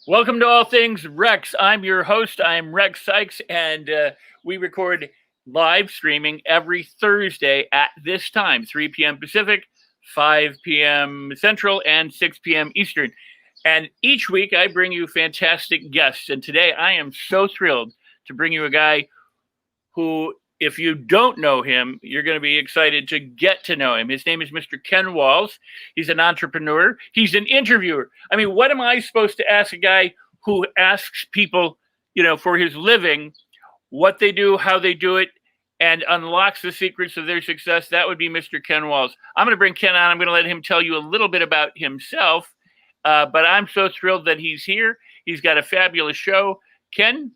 Welcome to All Things Rex. I'm your host. I'm Rex Sikes, and we record live streaming every Thursday at this time, 3 p.m. Pacific, 5 p.m. Central, and 6 p.m. Eastern. And each week I bring you fantastic guests. And today I am so thrilled to bring you a guy who, if you don't know him, you're going to be excited to get to know him. His name is Mr. Ken Walls. He's an entrepreneur. He's an interviewer. I mean, what am I supposed to ask a guy who asks people, for his living, what they do, how they do it, and unlocks the secrets of their success? That would be Mr. Ken Walls. I'm going to bring Ken on. I'm going to let him tell you a little bit about himself. But I'm so thrilled that he's here. He's got a fabulous show. Ken,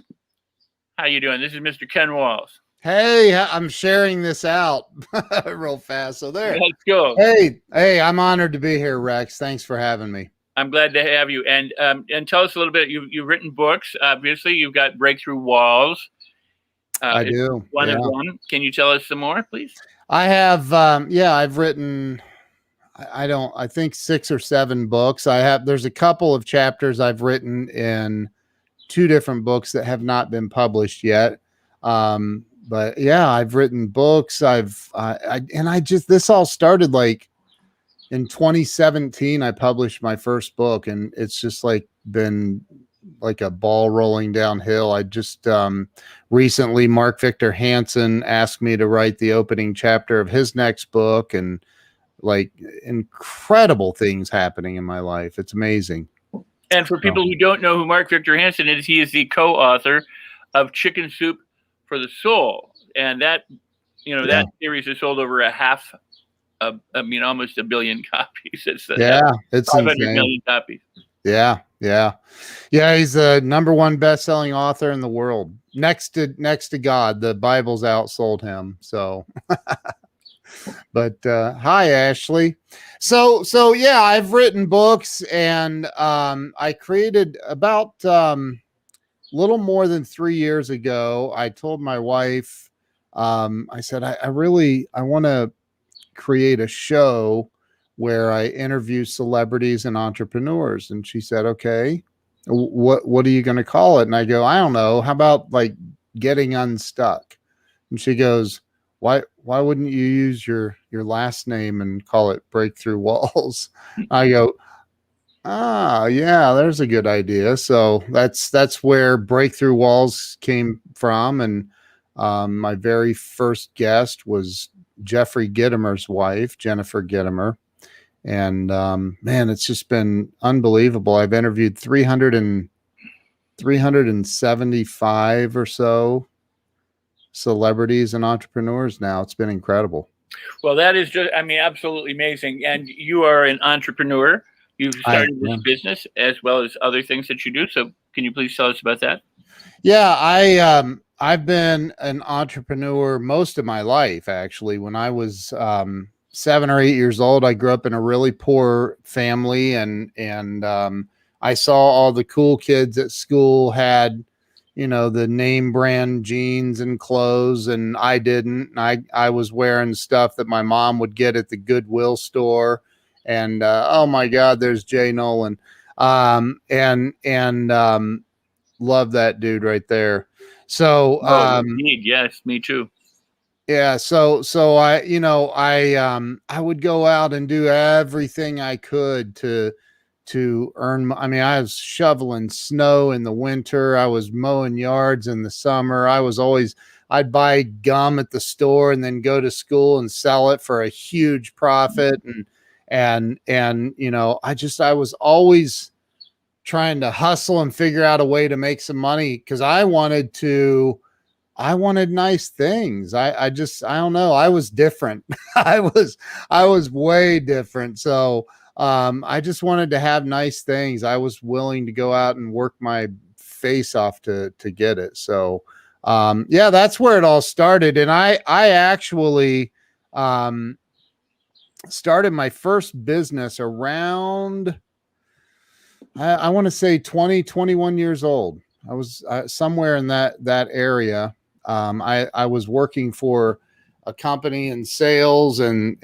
how you doing? This is Mr. Ken Walls. Hey, I'm sharing this out real fast. So there. Let's go. Hey, I'm honored to be here, Rex. Thanks for having me. I'm glad to have you. And tell us a little bit. You've written books. Obviously, you've got Breakthrough Walls. I do. One of one. Can you tell us some more, please? I have. I've written. I think 6 or 7 books. There's a couple of chapters I've written in 2 different books that have not been published yet. But yeah, I've written books. This all started like in 2017. I published my first book, and it's just been like a ball rolling downhill. I just recently, Mark Victor Hansen asked me to write the opening chapter of his next book, and incredible things happening in my life. It's amazing. And for people who don't know who Mark Victor Hansen is, he is the co-author of Chicken Soup for the Soul. And that series has sold over almost 1 billion copies. It's 500 million copies. Yeah. He's the #1 best-selling author in the world. Next to God. The Bible's outsold him. So but hi, Ashley. So yeah, I've written books, and I created about little more than 3 years ago. I told my wife, I said, I want to create a show where I interview celebrities and entrepreneurs. And she said, okay, what are you going to call it? And I go, I don't know. How about Getting Unstuck? And she goes, why wouldn't you use your last name and call it Breakthrough Walls? I go, yeah, there's a good idea. So that's where Breakthrough Walls came from. And my very first guest was Jeffrey Gitomer's wife, Jennifer Gitomer. And man, it's just been unbelievable. I've interviewed 375 or so celebrities and entrepreneurs now. It's been incredible. Well, that is just, absolutely amazing. And you are an entrepreneur. You've started this business as well as other things that you do. So can you please tell us about that? Yeah, I've been an entrepreneur most of my life, actually. When I was 7 or 8 years old, I grew up in a really poor family, and I saw all the cool kids at school had, the name brand jeans and clothes, and I didn't. And I was wearing stuff that my mom would get at the Goodwill store. And oh my God, there's Jay Nolan, and love that dude right there. So indeed, yes, me too. Yeah, so I would go out and do everything I could to earn. I was shoveling snow in the winter. I was mowing yards in the summer. I'd buy gum at the store and then go to school and sell it for a huge profit. And I was always trying to hustle and figure out a way to make some money, because I wanted nice things. I don't know. I was different. I was way different. So I just wanted to have nice things. I was willing to go out and work my face off to get it. So yeah, that's where it all started. And I actually started my first business around, I want to say 21 years old. I was somewhere in that area. I was working for a company in sales, and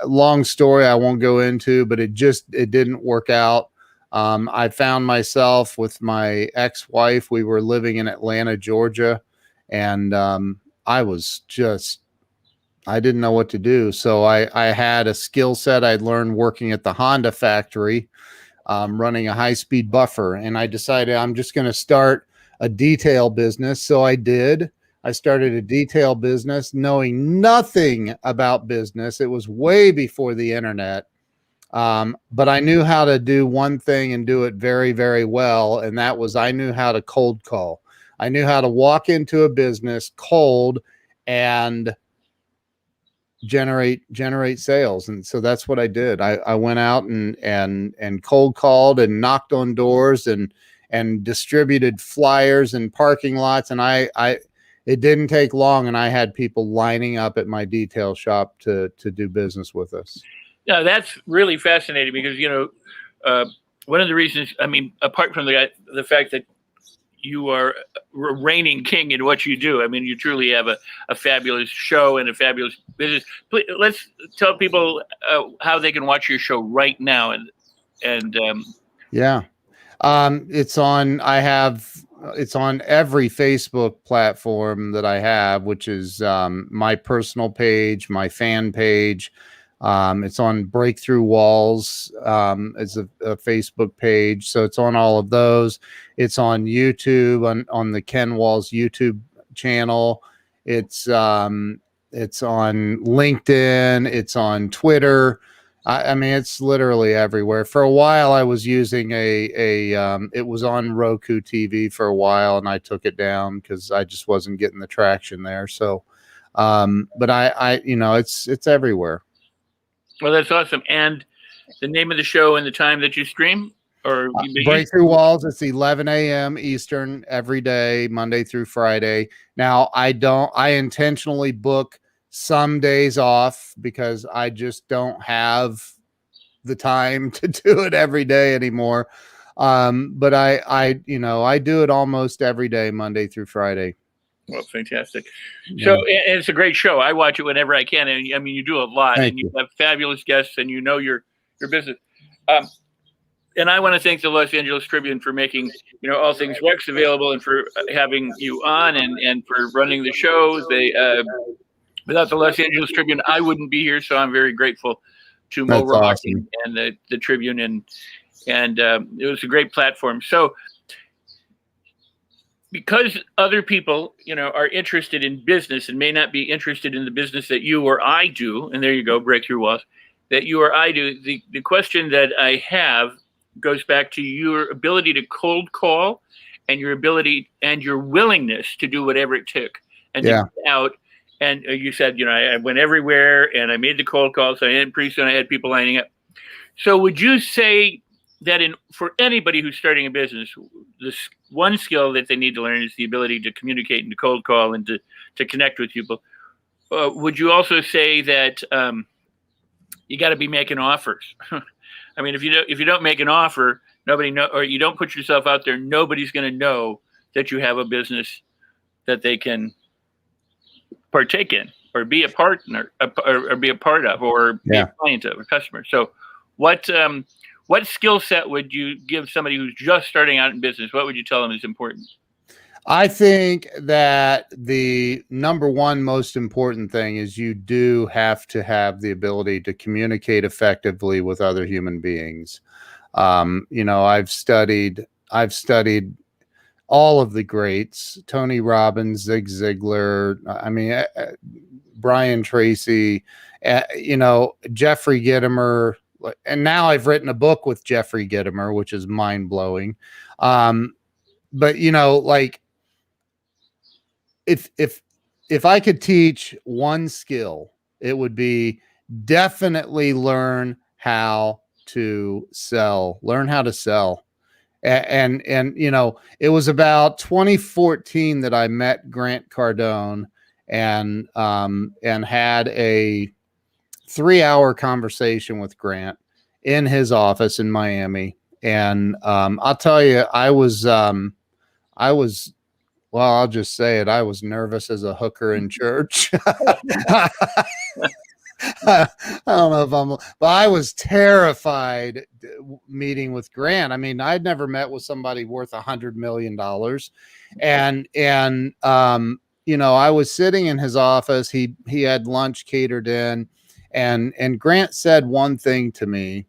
long story I won't go into, but it didn't work out. I found myself with my ex-wife. We were living in Atlanta, Georgia, and I didn't know what to do. So I had a skill set I'd learned working at the Honda factory, running a high-speed buffer. And I decided I'm just going to start a detail business. So I did. I started a detail business knowing nothing about business. It was way before the internet. But I knew how to do one thing and do it very, very well. And that was, I knew how to cold call. I knew how to walk into a business cold and generate sales. And so that's what I did. I went out and cold called and knocked on doors and distributed flyers in parking lots. And it didn't take long, and I had people lining up at my detail shop to do business with us. Yeah, that's really fascinating because, one of the reasons, I mean, apart from the fact that you are reigning king in what you do. I mean, you truly have a fabulous show and a fabulous business. Please, let's tell people how they can watch your show right now. Yeah, it's on. It's on every Facebook platform that I have, which is my personal page, my fan page. It's on Breakthrough Walls as a Facebook page. So it's on all of those. It's on YouTube, on the Ken Walls YouTube channel. It's on LinkedIn. It's on Twitter. I mean, it's literally everywhere. For a while, I was using it was on Roku TV for a while, and I took it down because I just wasn't getting the traction there. So, but it's everywhere. Well, that's awesome. And the name of the show and the time that you stream? Or Breakthrough Walls, it's 11 a.m. Eastern every day, Monday through Friday. Now, I intentionally book some days off because I just don't have the time to do it every day anymore. But I do it almost every day, Monday through Friday. Well, fantastic. So, and it's a great show. I watch it whenever I can. And I mean, you do a lot. Thank and you you. have fabulous guests, and your business. And I want to thank the Los Angeles Tribune for making, All Things Rex available, and for having you on, and for running the show. Without the Los Angeles Tribune, I wouldn't be here. So I'm very grateful to Mo Rock awesome. and the Tribune, and it was a great platform. So, because other people, are interested in business and may not be interested in the business that you or I do, and there you go, Breakthrough Walls, that you or I do, the question that I have goes back to your ability to cold call and your ability and your willingness to do whatever it took. And to get out. And you said, I went everywhere and I made the cold calls. And pretty soon I had people lining up. So would you say that for anybody who's starting a business, this one skill that they need to learn is the ability to communicate and to cold call and to connect with people? Would you also say that you got to be making offers? I mean, if you don't make an offer, nobody know, or you don't put yourself out there, nobody's going to know that you have a business that they can partake in, or be a partner, or be a part of, or be a client of, a customer. So, what skill set would you give somebody who's just starting out in business? What would you tell them is important? I think that the number one most important thing is you do have to have the ability to communicate effectively with other human beings. I've studied all of the greats: Tony Robbins, Zig Ziglar. I mean, Brian Tracy. Jeffrey Gitomer. And now I've written a book with Jeffrey Gitomer, which is mind blowing. But if I could teach one skill, it would be definitely learn how to sell. Learn how to sell. And it was about 2014 that I met Grant Cardone and had a 3-hour conversation with Grant in his office in Miami. And I'll tell you, I was well, I'll just say it. I was nervous as a hooker in church. I don't know if but I was terrified meeting with Grant. I mean, I'd never met with somebody worth $100 million. You know, I was sitting in his office. He had lunch catered in, and Grant said one thing to me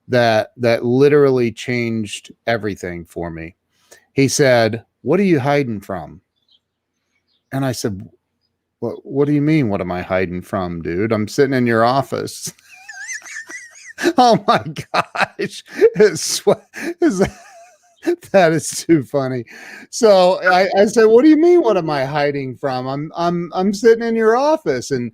that literally changed everything for me. He said, "What are you hiding from?" And I said, what do you mean? What am I hiding from, dude? I'm sitting in your office. Oh my gosh. That is too funny. So I said, what do you mean? What am I hiding from? I'm sitting in your office. And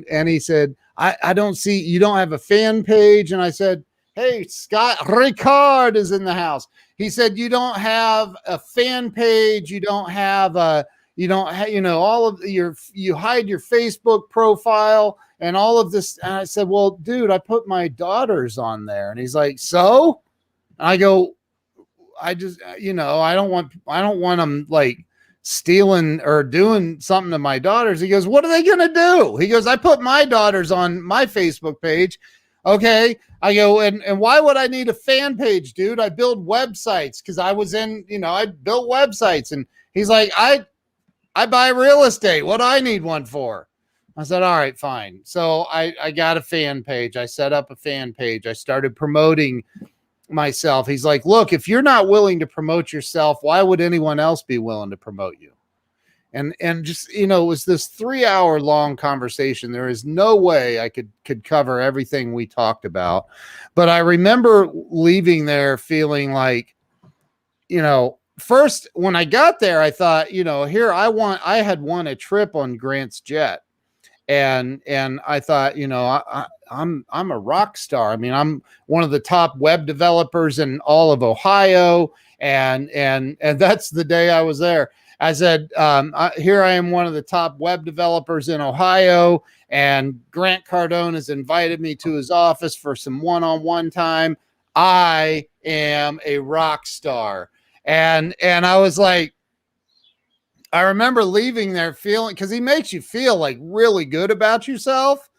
he said, I don't see, you don't have a fan page. And I said, hey, Scott Ricard is in the house. He said, you don't have a fan page. You don't have all of you hide your Facebook profile and all of this. And I said, well, dude, I put my daughters on there. And he's like, so? And I go, I just, I don't want them like stealing or doing something to my daughters. He goes, what are they going to do? He goes, I put my daughters on my Facebook page. Okay. I go, and why would I need a fan page, dude? I build websites because I was in, I built websites. And he's like, I buy real estate. What do I need one for? I said, all right, fine. So I got a fan page. I set up a fan page. I started promoting myself. He's like, look, if you're not willing to promote yourself, why would anyone else be willing to promote you? And just, it was this 3-hour long conversation. There is no way I could cover everything we talked about. But I remember leaving there feeling like, first, when I got there, I thought, I had won a trip on Grant's jet. And I thought, I'm a rock star. I mean, I'm one of the top web developers in all of Ohio. And that's the day I was there. I said, here I am, one of the top web developers in Ohio. And Grant Cardone has invited me to his office for some one-on-one time. I am a rock star. And I was like, I remember leaving there feeling, because he makes you feel like really good about yourself,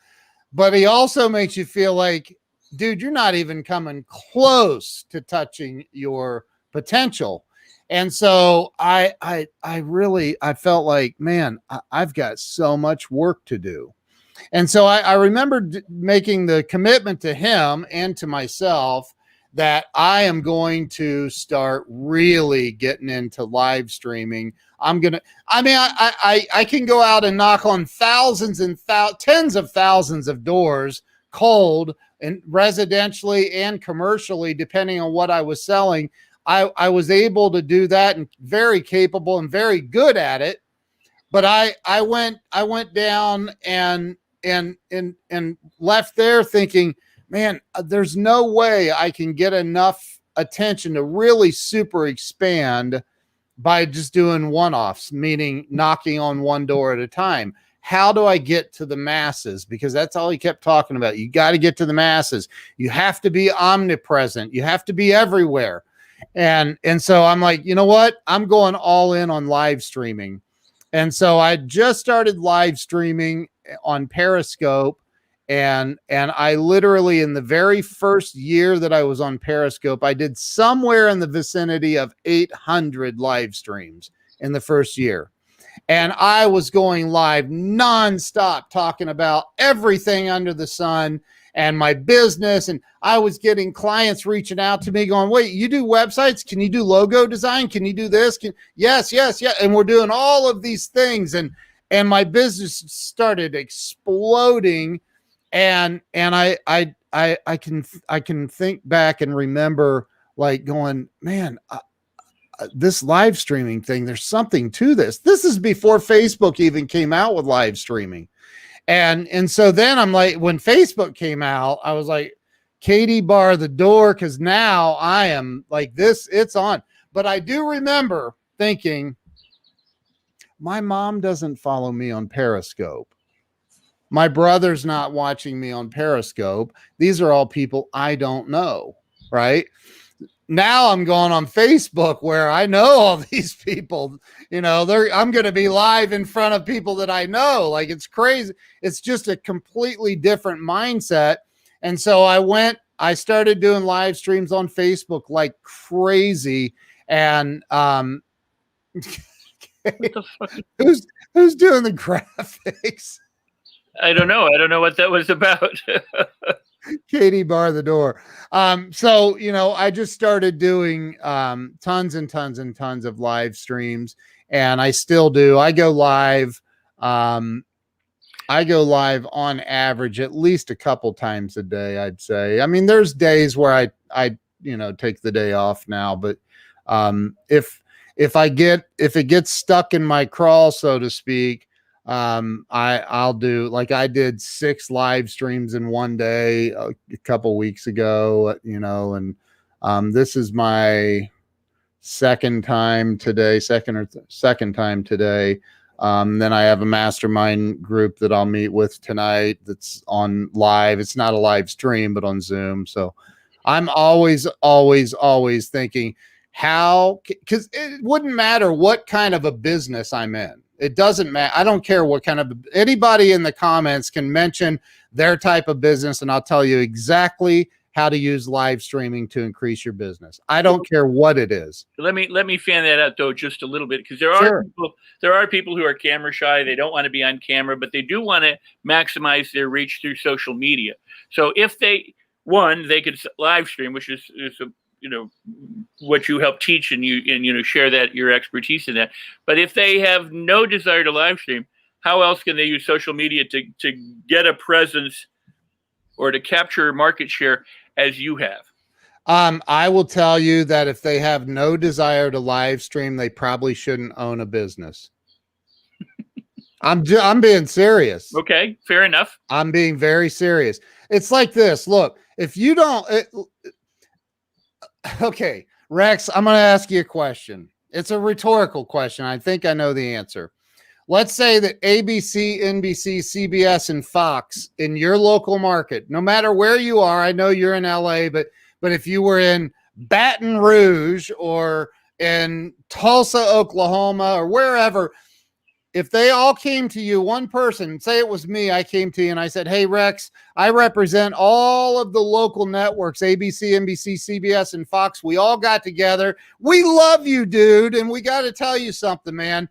but he also makes you feel like, dude, you're not even coming close to touching your potential. And so I felt like, man, I've got so much work to do. And so I remember making the commitment to him and to myself that I am going to start really getting into live streaming. I can go out and knock on thousands and tens of thousands of doors cold and residentially and commercially, depending on what I was selling. I was able to do that and very capable and very good at it. But I went down and left there thinking, man, there's no way I can get enough attention to really super expand by just doing one-offs, meaning knocking on one door at a time. How do I get to the masses? Because that's all he kept talking about. You got to get to the masses. You have to be omnipresent. You have to be everywhere. And so I'm like, you know what? I'm going all in on live streaming. And so I just started live streaming on Periscope. And I literally, in the very first year that I was on Periscope, I did somewhere in the vicinity of 800 live streams in the first year. And I was going live nonstop, talking about everything under the sun and my business. And I was getting clients reaching out to me going, wait, you do websites? Can you do logo design? Can you do this? Yes. And we're doing all of these things. And my business started exploding. And I can think back and remember like going, man, this live streaming thing, there's something to this. This is before Facebook even came out with live streaming. And so then I'm like, when Facebook came out, I was like, Katie, bar the door, because now I am like this, it's on. But I do remember thinking, my mom doesn't follow me on Periscope. My brother's not watching me on Periscope. These are all people I don't know, right? now I'm going on Facebook where I know all these people, I'm going to be live in front of people that I know. Like, it's crazy. It's just a completely different mindset. And so I started doing live streams on Facebook like crazy. And, What the fuck? who's doing the graphics? I don't know. I don't know what that was about. Katie, bar the door. So, I just started doing tons and tons and tons of live streams, and I still do. I go live on average at least a couple times a day, I'd say. I mean, there's days where I take the day off now, but if it gets stuck in my crawl, so to speak, I'll do, like, I did 6 live streams in one day a couple weeks ago, and this is my second time today. Then I have a mastermind group that I'll meet with tonight that's on live. It's not a live stream, but on Zoom. So I'm always thinking because it wouldn't matter what kind of a business I'm in. It doesn't matter. I don't care what kind of, anybody in the comments can mention their type of business, and I'll tell you exactly how to use live streaming to increase your business. I don't care what it is. Let me fan that out though just a little bit, because there are people who are camera shy. They don't want to be on camera, but they do want to maximize their reach through social media. So if they could live stream, which is what you help teach, and you share that your expertise in that. But if they have no desire to live stream, how else can they use social media to get a presence or to capture market share as you have? I will tell you that if they have no desire to live stream, they probably shouldn't own a business. I'm being serious. Okay, fair enough. I'm being very serious. It's like this. Look, if you don't, okay, Rex, I'm going to ask you a question. It's a rhetorical question. I think I know the answer. Let's say that ABC, NBC, CBS, and Fox in your local market, no matter where you are, I know you're in LA, but if you were in Baton Rouge or in Tulsa, Oklahoma, or wherever, if they all came to you, one person, say it was me, I came to you and I said, hey, Rex, I represent all of the local networks, ABC, NBC, CBS, and Fox. We all got together. We love you, dude. And we got to tell you something, man.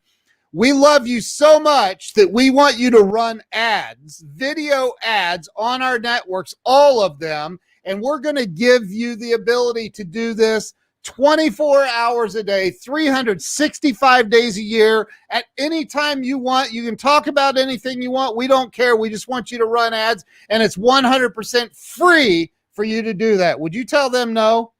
We love you so much that we want you to run ads, video ads on our networks, all of them. And we're going to give you the ability to do this 24 hours a day, 365 days a year, at any time you want. You can talk about anything you want. We don't care. We just want you to run ads, and it's 100% free for you to do that. Would you tell them no?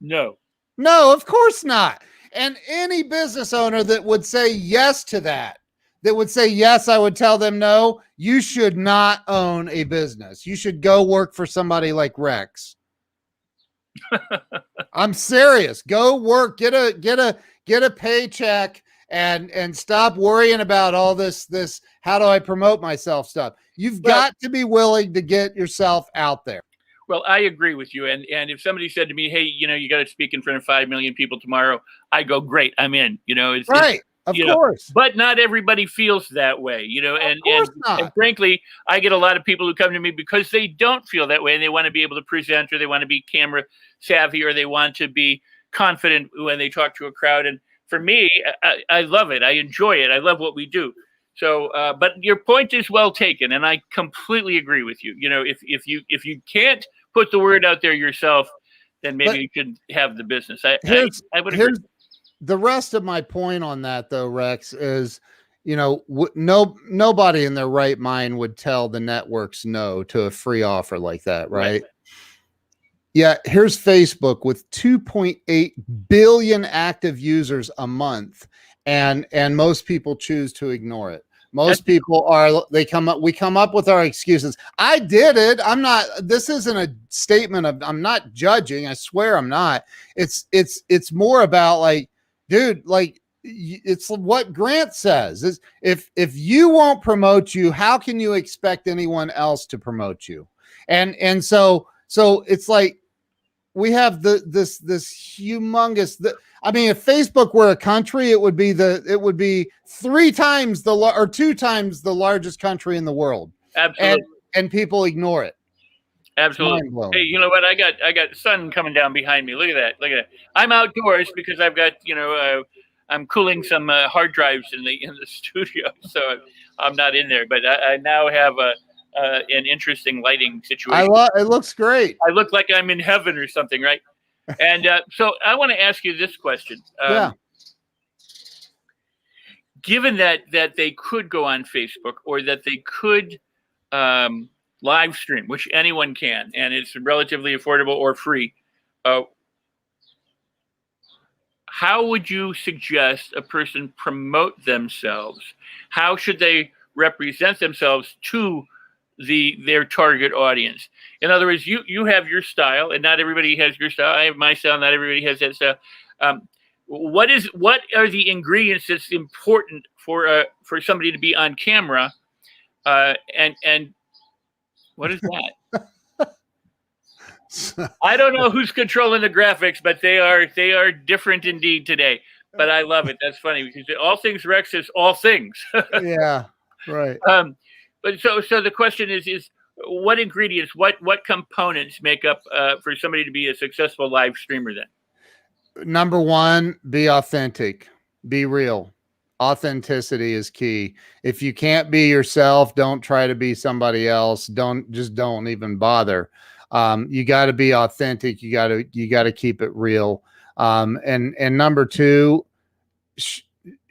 No. No, of course not. And any business owner that would say yes to that would say, yes, I would tell them no. You should not own a business. You should go work for somebody like Rex. I'm serious. Go work, get a paycheck, and stop worrying about all this how do I promote myself stuff. You've got to be willing to get yourself out there. Well, I agree with you. And if somebody said to me, hey, you got to speak in front of 5 million people tomorrow, I go, great, I'm in. It's right. Of course. But not everybody feels that way, and frankly, I get a lot of people who come to me because they don't feel that way, and they want to be able to present, or they want to be camera savvy, or they want to be confident when they talk to a crowd. And for me, I love it. I enjoy it. I love what we do. So, but your point is well taken, and I completely agree with you. If you can't put the word out there yourself, then maybe you should have the business. I would agree. The rest of my point on that, though, Rex, is, nobody in their right mind would tell the networks no to a free offer like that, right? Yeah, here's Facebook with 2.8 billion active users a month, and most people choose to ignore it. Most people we come up with our excuses. I did it. This isn't a statement of, I'm not judging. I swear I'm not. It's more about, like, dude, like, it's what Grant says is, if you won't promote you, how can you expect anyone else to promote you? And so it's like, this humongous. I mean, if Facebook were a country, it would be 3 times or 2 times the largest country in the world. Absolutely. And people ignore it. Absolutely. Hey, you know what? I got sun coming down behind me. Look at that. Look at that. I'm outdoors because I've got, I'm cooling some hard drives in the studio, so I'm not in there. But I now have an interesting lighting situation. It looks great. I look like I'm in heaven or something, right? And so I want to ask you this question. Given that they could go on Facebook or that they could live stream, which anyone can, and it's relatively affordable or free, how would you suggest a person promote themselves? How should they represent themselves to their target audience? In other words, you have your style, and not everybody has your style. I have my style, not everybody has that style. What are the ingredients that's important for somebody to be on camera? And what is that? I don't know who's controlling the graphics, but they are different indeed today. But I love it. That's funny because all things Rex is all things. Yeah, right. But so the question is what ingredients, what components make up for somebody to be a successful live streamer then? Number 1, be authentic, be real. Authenticity is key. If you can't be yourself, don't try to be somebody else. Don't even bother. You got to be authentic. You got to keep it real. And number 2,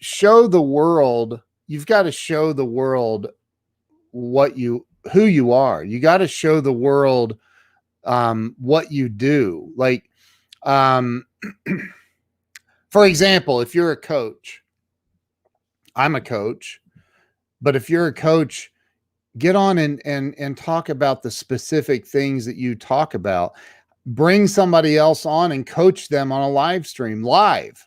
show the world. You've got to show the world who you are. You got to show the world what you do. Like, for example, if you're a coach, I'm a coach, but if you're a coach, get on and talk about the specific things that you talk about. Bring somebody else on and coach them on a live stream live.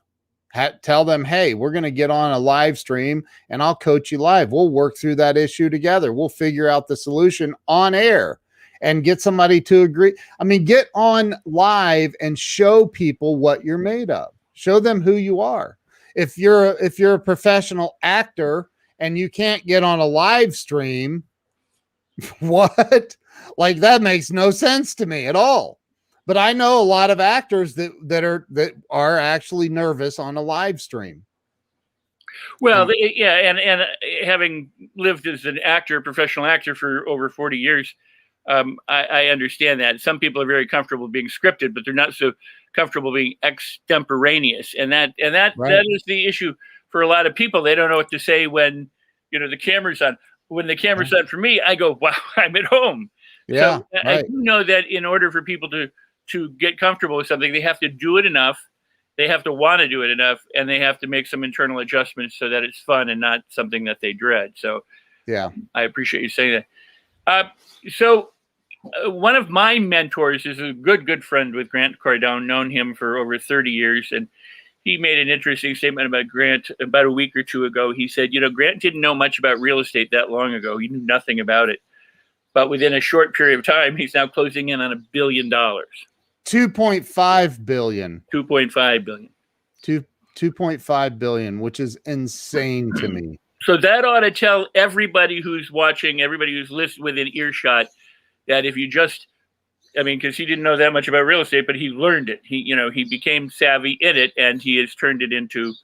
Tell them, hey, we're going to get on a live stream and I'll coach you live. We'll work through that issue together. We'll figure out the solution on air and get somebody to agree. I mean, get on live and show people what you're made of. Show them who you are. If you're a professional actor and you can't get on a live stream, what? Like, that makes no sense to me at all. But I know a lot of actors that are actually nervous on a live stream. Well, and having lived as an actor, professional actor for over 40 years, I understand that. Some people are very comfortable being scripted, but they're not so comfortable being extemporaneous. And that is the issue for a lot of people. They don't know what to say when, the camera's on. When the camera's on for me, I go, wow, I'm at home. Yeah, so I do know that in order for people to get comfortable with something, they have to do it enough. They have to want to do it enough, and they have to make some internal adjustments so that it's fun and not something that they dread. So yeah, I appreciate you saying that. So one of my mentors is a good friend with Grant Cardone, known him for over 30 years. And he made an interesting statement about Grant about a week or two ago. He said, Grant didn't know much about real estate that long ago. He knew nothing about it. But within a short period of time, he's now closing in on $1 billion. 2.5 billion. 2.5 billion. 2.5 billion, which is insane to me. So that ought to tell everybody who's watching, everybody who's listening within earshot, that if you just, because he didn't know that much about real estate, but he learned it. He became savvy in it, and he has turned it into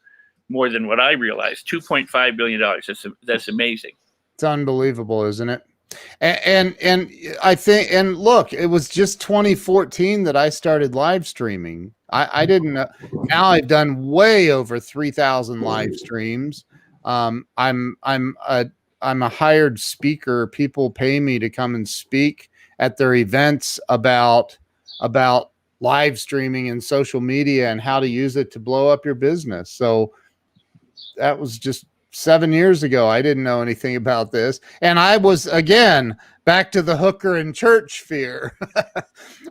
more than what I realized. $2.5 billion. That's amazing. It's unbelievable, isn't it? And I think, and look, it was just 2014 that I started live streaming. I didn't know. Now I've done way over 3,000 live streams. I'm a hired speaker. People pay me to come and speak at their events about live streaming and social media and how to use it to blow up your business. So that was just 7 years ago. I didn't know anything about this. And I was, again, back to the hooker and church fear.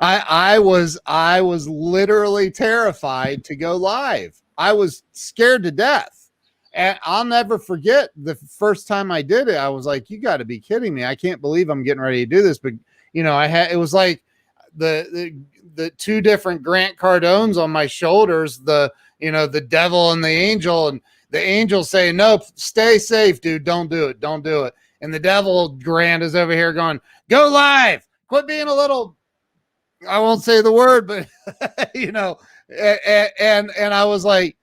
I was literally terrified to go live. I was scared to death. And I'll never forget the first time I did it. I was like, you got to be kidding me. I can't believe I'm getting ready to do this. But, it was like the two different Grant Cardones on my shoulders, the devil and the angel, and the angel saying, "Nope, stay safe, dude. Don't do it. Don't do it." And the devil Grant is over here going, "Go live. Quit being a little," I won't say the word, but and I was like,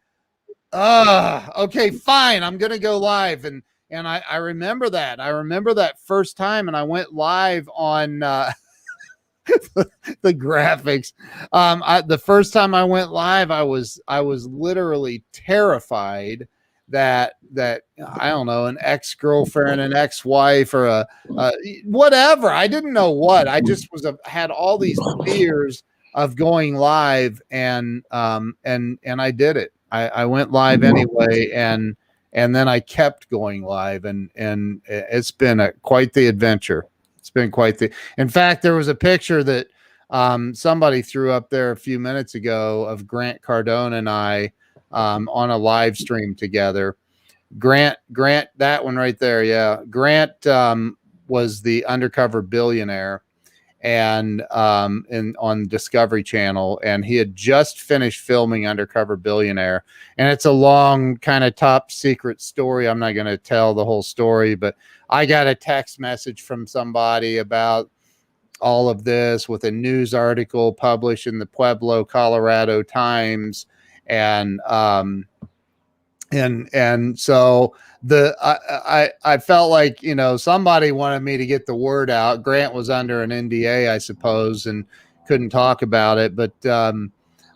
okay, fine. I'm going to go live. And I remember that. I remember that first time, and I went live on the graphics. The first time I went live, I was literally terrified that I don't know, an ex-girlfriend, an ex-wife, or a whatever. I didn't know what. I just had all these fears of going live, and I did it. I went live anyway, and then I kept going live, and it's been quite the adventure. It's been quite the. In fact, there was a picture that somebody threw up there a few minutes ago of Grant Cardone and I on a live stream together. Grant, that one right there, yeah. Grant was the Undercover Billionaire, and on Discovery Channel, and he had just finished filming Undercover Billionaire, and it's a long kind of top secret story. I'm not going to tell the whole story, but I got a text message from somebody about all of this with a news article published in the Pueblo, Colorado Times, and so I felt like, somebody wanted me to get the word out. Grant was under an NDA, I suppose, and couldn't talk about it. But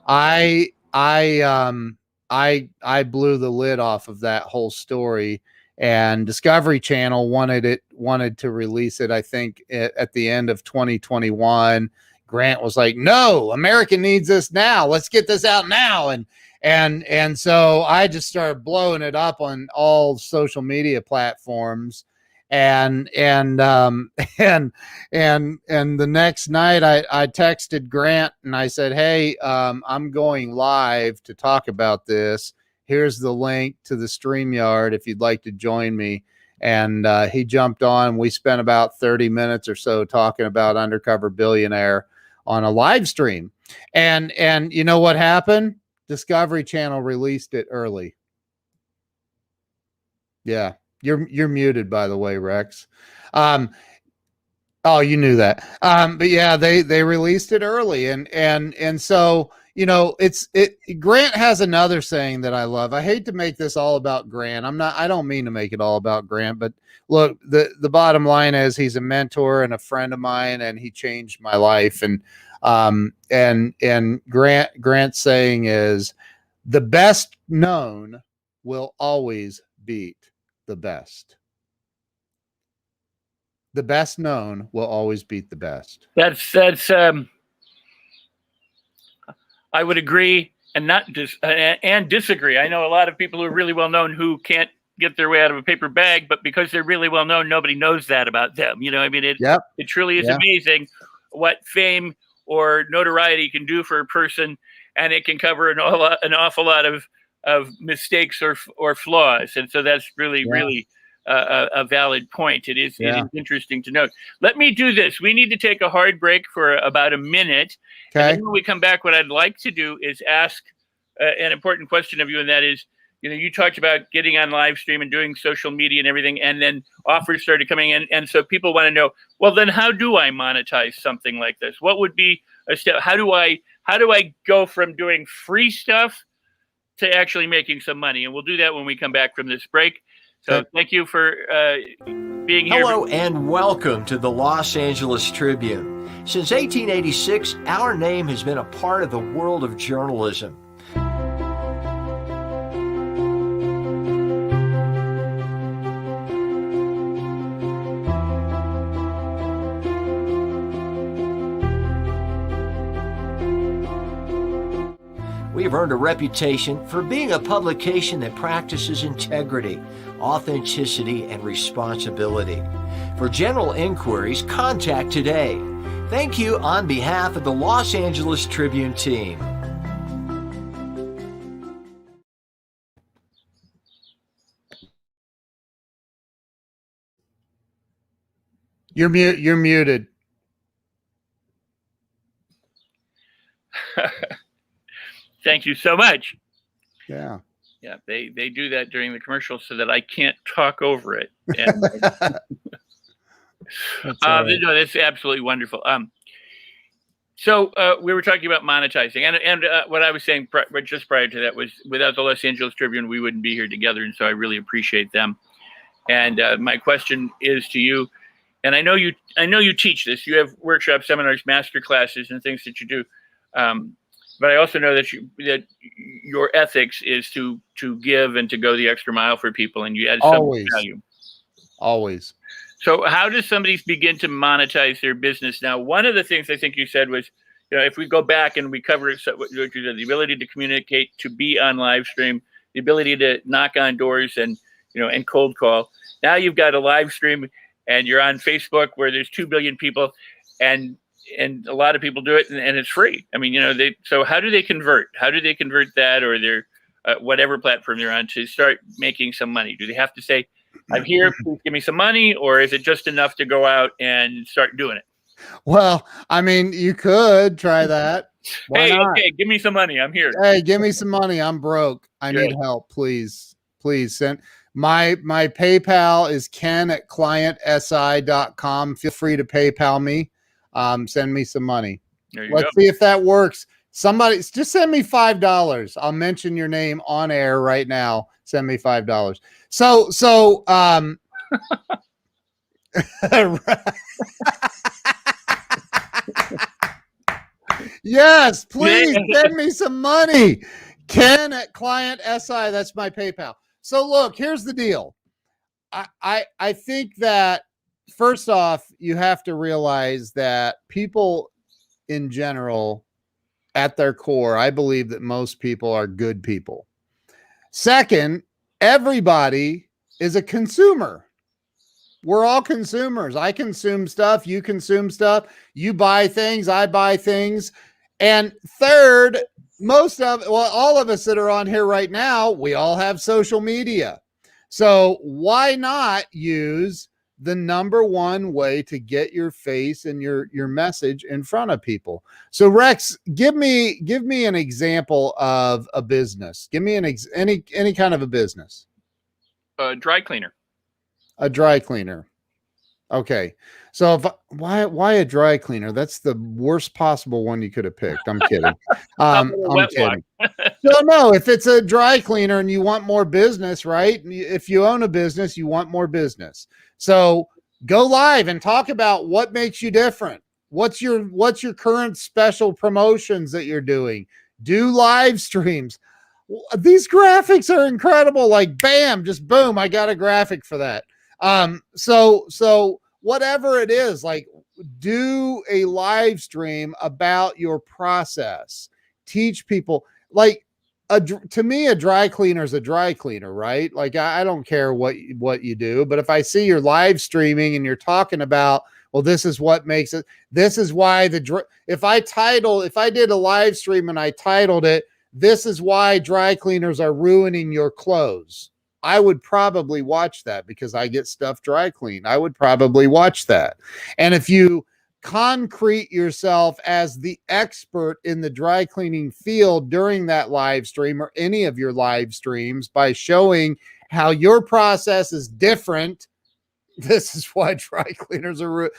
I blew the lid off of that whole story, and Discovery Channel wanted to release it, I think, at the end of 2021. Grant was like, "No, America needs this now. Let's get this out now." And so I just started blowing it up on all social media platforms, and the next night I texted Grant and I said, "Hey, I'm going live to talk about this. Here's the link to the StreamYard if you'd like to join me." And he jumped on. We spent about 30 minutes or so talking about Undercover Billionaire on a live stream. And you know what happened? Discovery Channel released it early. Yeah, you're muted, by the way, Rex. Oh, you knew that. But yeah, they released it early, and so Grant has another saying that I love. I hate to make this all about Grant. I don't mean to make it all about Grant, but look, the bottom line is he's a mentor and a friend of mine, and he changed my life. And Grant's saying is, the best known will always beat the best. The best known will always beat the best. That's I would agree and and disagree. I know a lot of people who are really well known who can't get their way out of a paper bag, but because they're really well known, nobody knows that about them. I mean, it truly is amazing what fame or notoriety can do for a person, and it can cover an awful lot of mistakes or flaws. And so that's really a valid point. It is interesting to note. Let me do this. We need to take a hard break for about a minute. Okay. And then when we come back, what I'd like to do is ask an important question of you, and that is, you talked about getting on live stream and doing social media and everything, and then offers started coming in. And so people want to know, well, then how do I monetize something like this? What would be a step? How do I go from doing free stuff to actually making some money? And we'll do that when we come back from this break. So thank you for being here. Hello and welcome to the Los Angeles Tribune. Since 1886, our name has been a part of the world of journalism. We have earned a reputation for being a publication that practices integrity, authenticity, and responsibility. For general inquiries, contact today. Thank you on behalf of the Los Angeles Tribune team. You're muted. Thank you so much. Yeah. Yeah, they do that during the commercial so that I can't talk over it. And, right. no, that's absolutely wonderful. So we were talking about monetizing, and what I was saying just prior to that was, without the Los Angeles Tribune, we wouldn't be here together, and so I really appreciate them. And my question is to you, and I know you teach this. You have workshops, seminars, master classes, and things that you do. But I also know that your ethics is to give and to go the extra mile for people, and you add some value. Always. So how does somebody begin to monetize their business now? One of the things I think you said was, if we go back and we cover it, the ability to communicate, to be on live stream, the ability to knock on doors and cold call. Now you've got a live stream and you're on Facebook where there's 2 billion people, and a lot of people do it, and it's free. I mean, so how do they convert? How do they convert that, or their whatever platform they're on, to start making some money? Do they have to say, I'm here, please give me some money, or is it just enough to go out and start doing it? Well, I mean, you could try that. Why not? Okay, give me some money. I'm here. Hey, give me some money. I'm broke. I need help. Please send. My PayPal is ken@clientsi.com. Feel free to PayPal me. Send me some money. Let's see if that works. Somebody just send me $5. I'll mention your name on air right now. Send me $5. So yes, please send me some money. Ken@clientsi. That's my PayPal. So look, here's the deal. I think that first off, you have to realize that people in general, at their core, I believe that most people are good people. Second, everybody is a consumer. We're all consumers. I consume stuff. You consume stuff. You buy things. I buy things. And third, all of us that are on here right now, we all have social media. So why not use the number one way to get your face and your message in front of people? So Rex, give me an example of a business. Give me any kind of a business. A dry cleaner. A dry cleaner. Okay. So why a dry cleaner? That's the worst possible one you could have picked. I'm kidding. I'm kidding. No, if it's a dry cleaner and you want more business, right? If you own a business, you want more business. So go live and talk about what makes you different. What's your current special promotions that you're doing? Do live streams. These graphics are incredible. Like bam, just boom. I got a graphic for that. So whatever it is, like do a live stream about your process. Teach people. Like to me, a dry cleaner is a dry cleaner, right? Like I don't care what you do, but if I see you're live streaming and you're talking about, well, this is what makes it. This is why if I did a live stream and I titled it, "This is why dry cleaners are ruining your clothes," I would probably watch that because I get stuff dry cleaned. I would probably watch that. And if you concrete yourself as the expert in the dry cleaning field during that live stream or any of your live streams by showing how your process is different, this is why dry cleaners are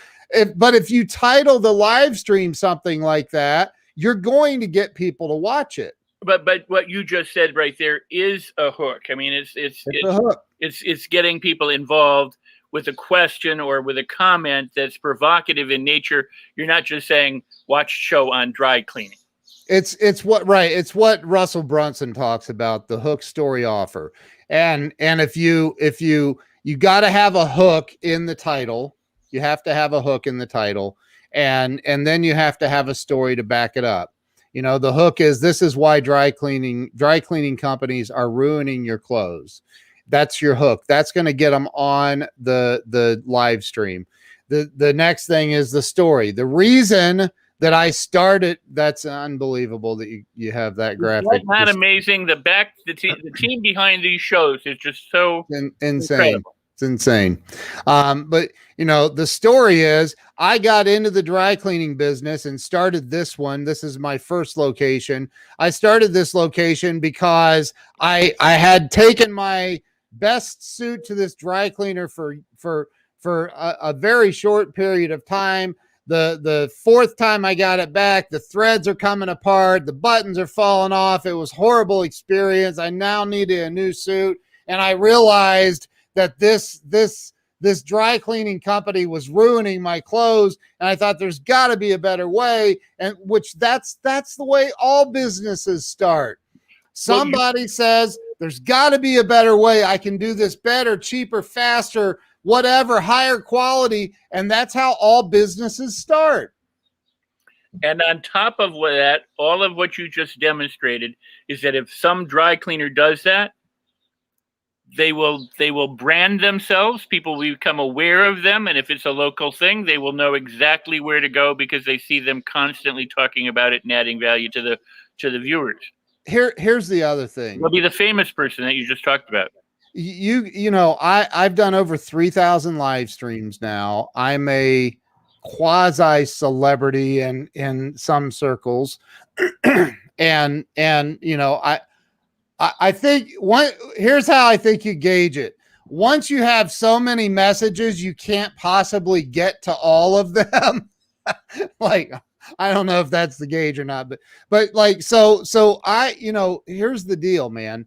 but if you title the live stream something like that, you're going to get people to watch it. But what you just said right there is a hook. I mean, it's a hook. It's getting people involved with a question or with a comment that's provocative in nature. You're not just saying watch show on dry cleaning. It's what Russell Brunson talks about, the hook story offer. And if you got to have a hook in the title, you have to have a hook in the title, and then you have to have a story to back it up. The hook is, this is why dry cleaning companies are ruining your clothes. That's your hook. That's going to get them on the live stream. The next thing is the story. The reason that I started, that's unbelievable that you have that graphic. Isn't that amazing? The team behind these shows is just so insane. Incredible. It's insane. But the story is I got into the dry cleaning business and started this one. This is my first location. I started this location because I had taken my best suit to this dry cleaner for a very short period of time. The fourth time I got it back, the threads are coming apart. The buttons are falling off. It was a horrible experience. I now needed a new suit. And I realized that this dry cleaning company was ruining my clothes. And I thought there's got to be a better way. And that's the way all businesses start. Somebody says there's got to be a better way. I can do this better, cheaper, faster, whatever, higher quality. And that's how all businesses start. And on top of that, all of what you just demonstrated is that if some dry cleaner does that, they will brand themselves. People will become aware of them. And if it's a local thing, they will know exactly where to go because they see them constantly talking about it and adding value to the viewers. Here's the other thing. They'll be the famous person that you just talked about. I've done over 3,000 live streams now. I'm a quasi celebrity in some circles. and I think here's how I think you gauge it. Once you have so many messages, you can't possibly get to all of them. Like, I don't know if that's the gauge or not, but like, so here's the deal, man.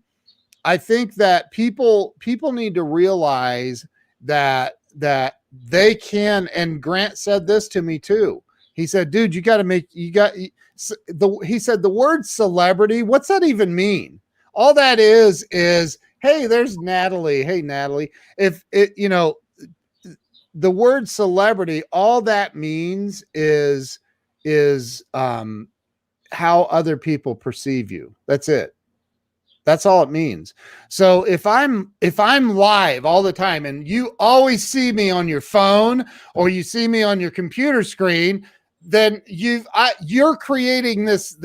I think that people need to realize that they can, and Grant said this to me too. He said, dude, he said the word celebrity, what's that even mean? All that is, hey, there's Natalie. Hey, Natalie. If it, the word celebrity, all that means is how other people perceive you. That's it. That's all it means. So if I'm live all the time and you always see me on your phone or you see me on your computer screen, then you're creating this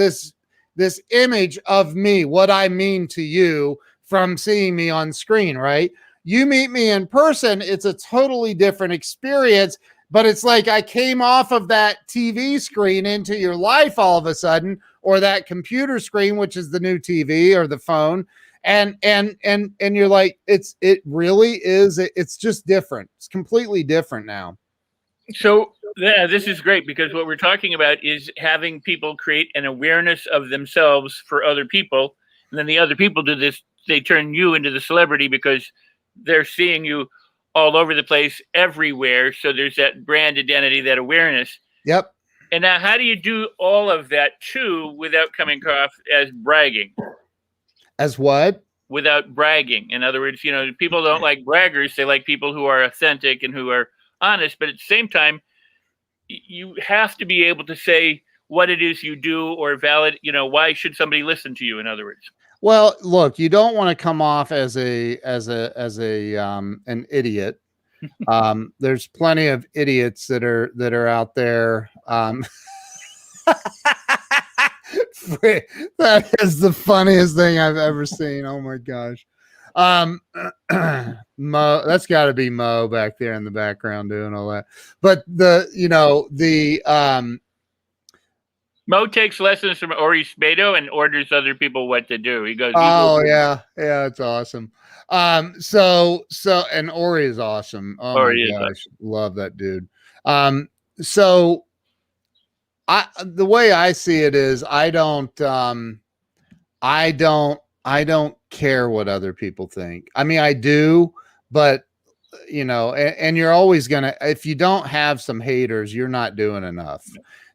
image of me, what I mean to you from seeing me on screen, right? You meet me in person, it's a totally different experience, but it's like I came off of that TV screen into your life all of a sudden, or that computer screen, which is the new TV or the phone. And you're like, it really is. It's just different. It's completely different now. So yeah, this is great because what we're talking about is having people create an awareness of themselves for other people. And then the other people do this. They turn you into the celebrity because they're seeing you all over the place, everywhere. So there's that brand identity, that awareness. Yep. And now how do you do all of that too without coming off as bragging? As what? Without bragging. In other words, people don't like braggers. They like people who are authentic and who are honest. But at the same time, you have to be able to say what it is you do or valid. Why should somebody listen to you? In other words. Well, look, you don't want to come off as an idiot. There's plenty of idiots that are out there. That is the funniest thing I've ever seen. Oh my gosh. Mo, that's got to be Mo back there in the background doing all that. But Mo takes lessons from Spado and orders other people what to do. He goes, yeah, it's awesome. So and Ori is awesome. Oh my gosh, love that dude. So the way I see it is I don't care what other people think. I mean, I do, but and you're always gonna, if you don't have some haters, you're not doing enough.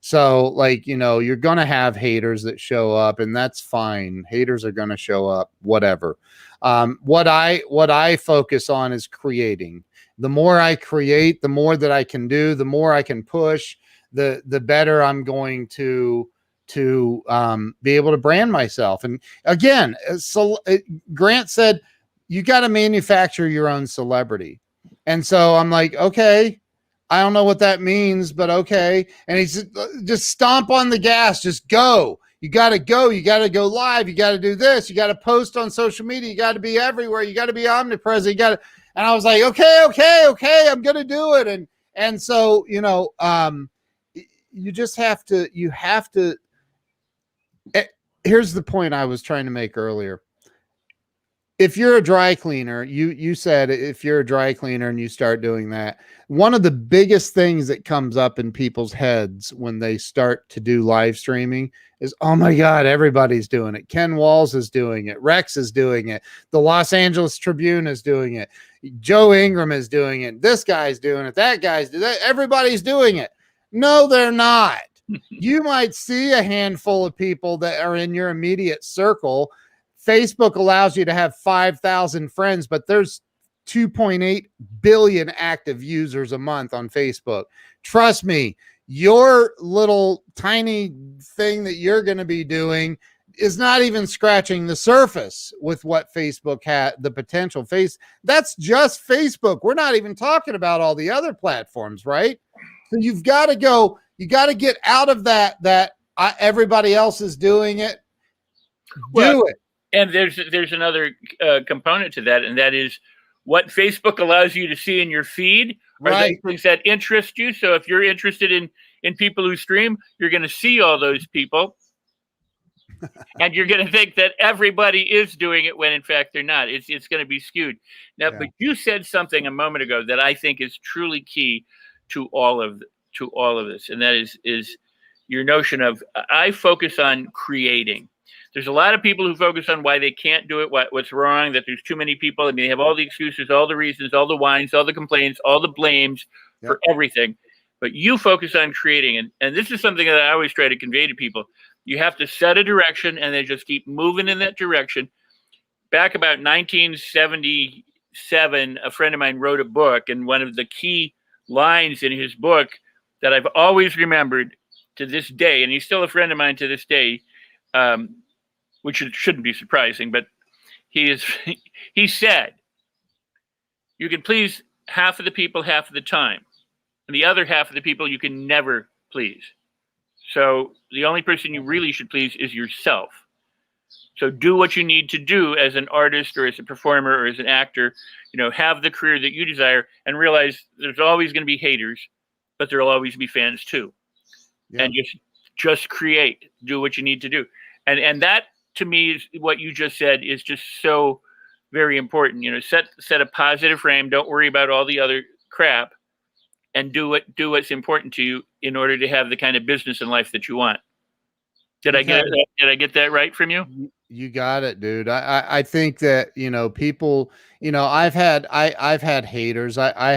So like, you're going to have haters that show up, and that's fine. Haters are going to show up, whatever. What I focus on is creating. The more I create, the more that I can do, the more I can push, the better I'm going to be able to brand myself. And again, Grant said, you got to manufacture your own celebrity. And so I'm like, okay, I don't know what that means, but okay. And he's just stomp on the gas, just go. You got to go. You got to go live. You got to do this. You got to post on social media. You got to be everywhere. You got to be omnipresent. And I was like, okay, I'm going to do it. And so, you know, you just have to, here's the point I was trying to make earlier. If you're a dry cleaner, you said if you're a dry cleaner and you start doing that, one of the biggest things that comes up in people's heads when they start to do live streaming is, oh my God, everybody's doing it. Ken Walls is doing it. Rex is doing it. The Los Angeles Tribune is doing it. Joe Ingram is doing it. This guy's doing it. That guy's doing it. Everybody's doing it. No, they're not. You might see a handful of people that are in your immediate circle. Facebook allows you to have 5,000 friends, but there's 2.8 billion active users a month on Facebook. Trust me, your little tiny thing that you're going to be doing is not even scratching the surface with what Facebook had, the potential that's just Facebook. We're not even talking about all the other platforms, right? So you've got to go, you got to get out of that everybody else is doing it. Do it. And there's another component to that, and that is what Facebook allows you to see in your feed are those things that interest you. So if you're interested in people who stream, you're going to see all those people, and you're going to think that everybody is doing it when in fact they're not. It's going to be skewed. Now, but you said something a moment ago that I think is truly key to all of this, and that is your notion of I focus on creating. There's a lot of people who focus on why they can't do it, what's wrong, that there's too many people. I mean, they have all the excuses, all the reasons, all the whines, all the complaints, all the blames for everything. But you focus on creating. And this is something that I always try to convey to people. You have to set a direction and then just keep moving in that direction. Back about 1977, a friend of mine wrote a book, and one of the key lines in his book that I've always remembered to this day, and he's still a friend of mine to this day, which shouldn't be surprising, but he said, you can please half of the people half of the time, and the other half of the people you can never please. So the only person you really should please is yourself. So do what you need to do as an artist or as a performer or as an actor, you know, have the career that you desire, and realize there's always going to be haters, but there'll always be fans too. Yeah. And just create, do what you need to do. And that, to me, is what you just said is just so very important. You know, set a positive frame. Don't worry about all the other crap, and do what's important to you in order to have the kind of business and life that you want. Did I get that right from you? You got it, dude. I think that, you know, people, you know, I've had haters. I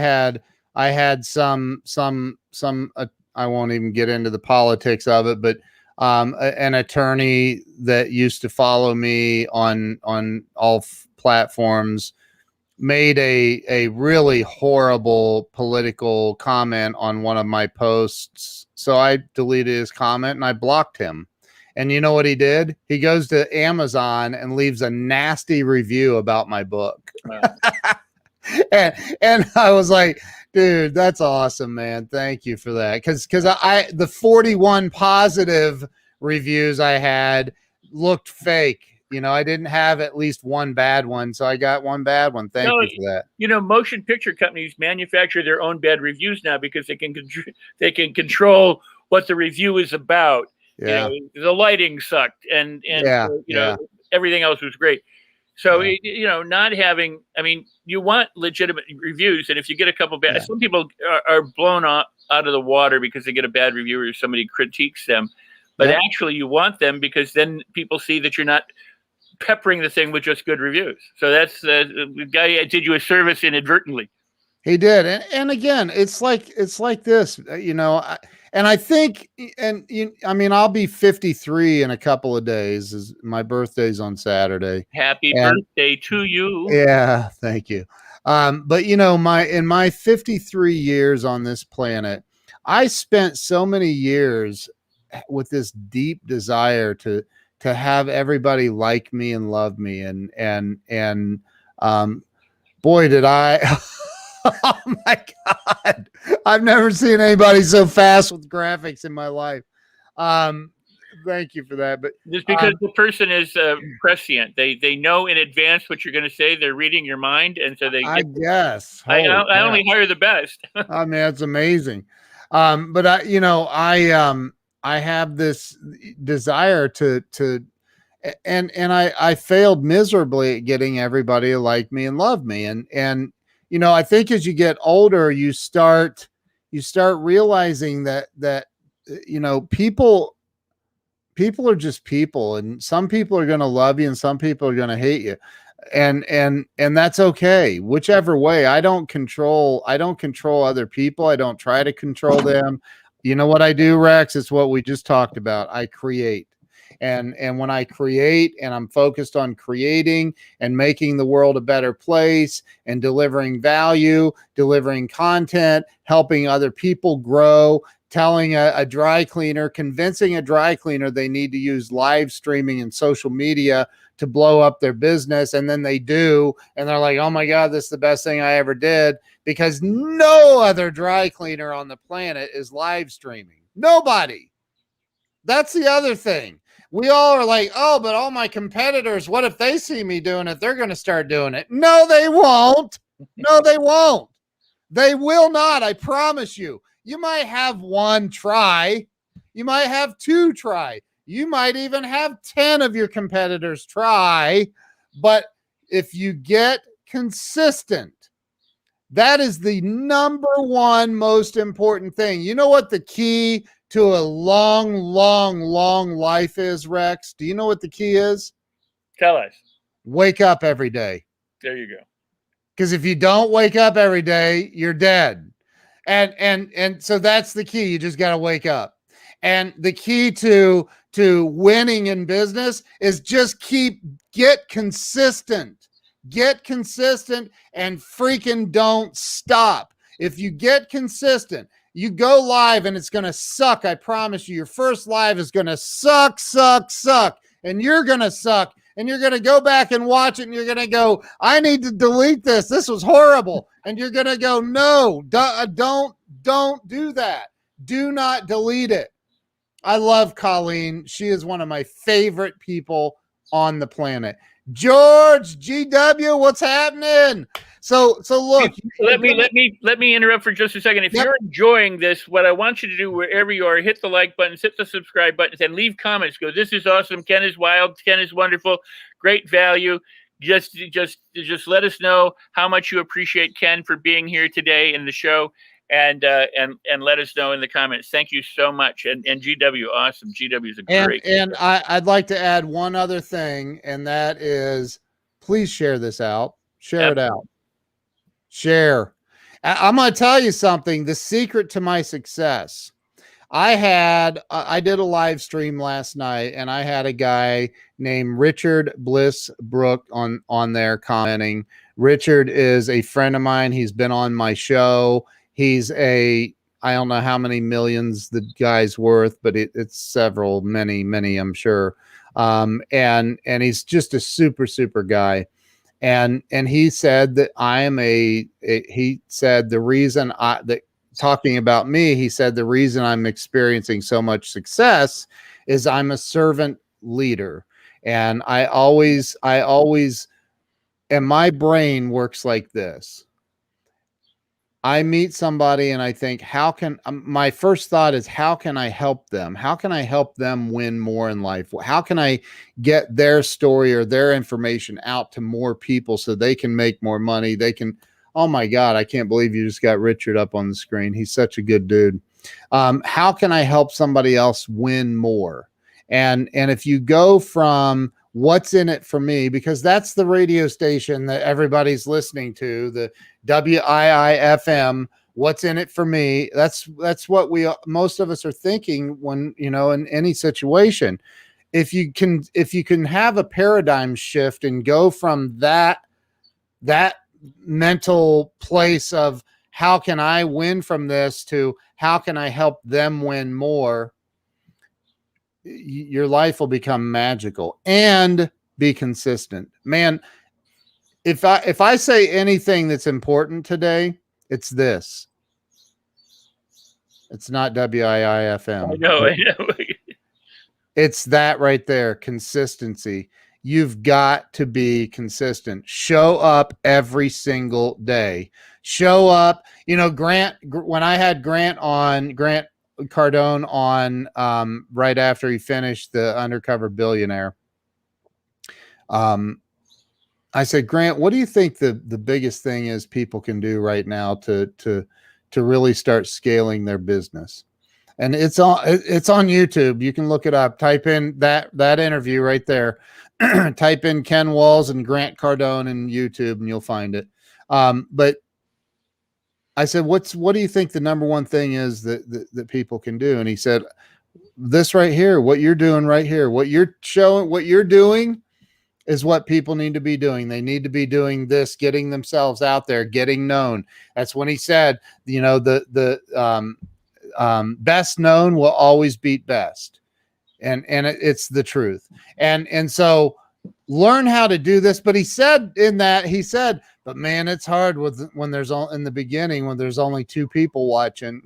had some I won't even get into the politics of it, but an attorney that used to follow me on all platforms made a really horrible political comment on one of my posts. So I deleted his comment and I blocked him. And you know what he did? He goes to Amazon and leaves a nasty review about my book. Wow. and I was like, dude, that's awesome, man. Thank you for that. Because the 41 positive reviews I had looked fake. You know, I didn't have at least one bad one, so I got one bad one. Thank you for that. You know, motion picture companies manufacture their own bad reviews now because they can control what the review is about. Yeah. You know, the lighting sucked, and you know, everything else was great. So, you know, not having, I mean, you want legitimate reviews. And if you get a couple bad, some people are blown out of the water because they get a bad review or somebody critiques them. But actually you want them because then people see that you're not peppering the thing with just good reviews. So that's the guy did you a service inadvertently. He did. And again, it's like this, you know, I think, I mean, I'll be 53 in a couple of days. My birthday's on Saturday. Happy birthday to you. Yeah. Thank you. But you know, in my 53 years on this planet, I spent so many years with this deep desire to have everybody like me and love me. And boy, did I, oh my God, I've never seen anybody so fast with graphics in my life. Thank you for that. But just because the person is prescient, they know in advance what you're going to say. They're reading your mind, and so they. I guess. I only hire the best. I mean, it's amazing. But I have this desire to and I failed miserably at getting everybody to like me and love me. And I think as you get older, you start realizing that people are just people, and some people are going to love you and some people are going to hate you. And that's okay. Whichever way. I don't control other people. I don't try to control them. You know what I do, Rex? It's what we just talked about. I create. And when I create and I'm focused on creating and making the world a better place and delivering value, delivering content, helping other people grow, telling a dry cleaner, convincing a dry cleaner they need to use live streaming and social media to blow up their business. And then they do. And they're like, oh my God, this is the best thing I ever did, because no other dry cleaner on the planet is live streaming. Nobody. That's the other thing. We all are like, oh, but all my competitors, what if they see me doing it? They're going to start doing it. No, they won't. No, they won't. They will not. I promise you. You might have one try. You might have two try. You might even have 10 of your competitors try. But if you get consistent, that is the number one most important thing. You know what the key to a long, long, long life is, Rex? Do you know what the key is? Tell us. Wake up every day. There you go. Because if you don't wake up every day, you're dead. And so that's the key. You just got to wake up. And the key to winning in business is just get consistent. Get consistent and freaking don't stop. If you get consistent, you go live and it's going to suck. I promise you, your first live is going to suck. And you're going to suck. And you're going to go back and watch it. And you're going to go, I need to delete this. This was horrible. And you're going to go, no, don't do that. Do not delete it. I love Colleen. She is one of my favorite people on the planet. George, GW, what's happening? So look. Let me interrupt for just a second. If you're enjoying this, what I want you to do wherever you are, hit the like button, hit the subscribe buttons, and leave comments. Go, this is awesome. Ken is wild. Ken is wonderful. Great value. Just let us know how much you appreciate Ken for being here today in the show, and let us know in the comments. Thank you so much. And GW, awesome. GW is a great. And I'd like to add one other thing, and that is, please share this out. Share it out. Share. I'm going to tell you something. The secret to my success. I did a live stream last night, and I had a guy named Richard Bliss Brook on there commenting. Richard is a friend of mine. He's been on my show. He's I don't know how many millions the guy's worth, but it's many, I'm sure. And he's just a super, super guy. And he said that he said the reason talking about me, he said the reason I'm experiencing so much success is I'm a servant leader. And I always, and my brain works like this. I meet somebody and I think, my first thought is, how can I help them? How can I help them win more in life? How can I get their story or their information out to more people so they can make more money? Oh my God, I can't believe you just got Richard up on the screen. He's such a good dude. How can I help somebody else win more? And if you go from what's in it for me, because that's the radio station that everybody's listening to, the WIIFM, what's in it for me. That's what most of us are thinking when, in any situation. If you can have a paradigm shift and go from that mental place of how can I win from this to how can I help them win more, your life will become magical. And be consistent. Man, if I say anything that's important today, it's this. It's not WIIFM. I know. It's that right there. Consistency. You've got to be consistent. Show up every single day. Show up. You know, when I had Grant Cardone on right after he finished the Undercover Billionaire, I said, Grant, what do you think the biggest thing is people can do right now to really start scaling their business? And it's on YouTube. You can look it up. Type in that interview right there. Type in Ken Walls and Grant Cardone in YouTube, and you'll find it. But I said, what do you think the number one thing is that people can do? And he said, this right here, what you're doing right here, what you're showing, what you're doing is what people need to be doing. They need to be doing this, getting themselves out there, getting known. That's when he said, you know, the best known will always beat best. And it's the truth. And so learn how to do this. But he said, but man, it's hard when there's in the beginning, when there's only 2 people watching.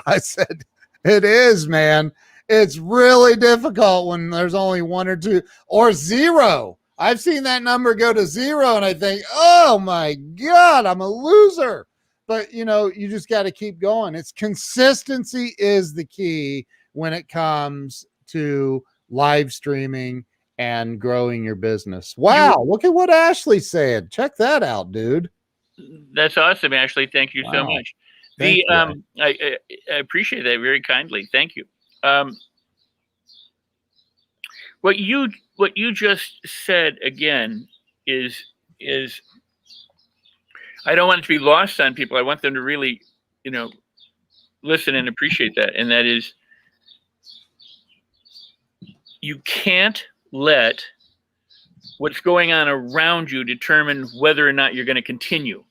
I said, it is, man. It's really difficult when there's only 1 or 2 or 0. I've seen that number go to 0 and I think, oh my God, I'm a loser. But you know, you just got to keep going. It's consistency is the key when it comes to live streaming and growing your business. Wow. Look at what Ashley said. Check that out, dude. That's awesome, Ashley. Thank you so much. I appreciate that very kindly. Thank you. What you just said again is I don't want it to be lost on people. I want them to really, you know, listen and appreciate that. And that is, you can't let what's going on around you determine whether or not you're going to continue.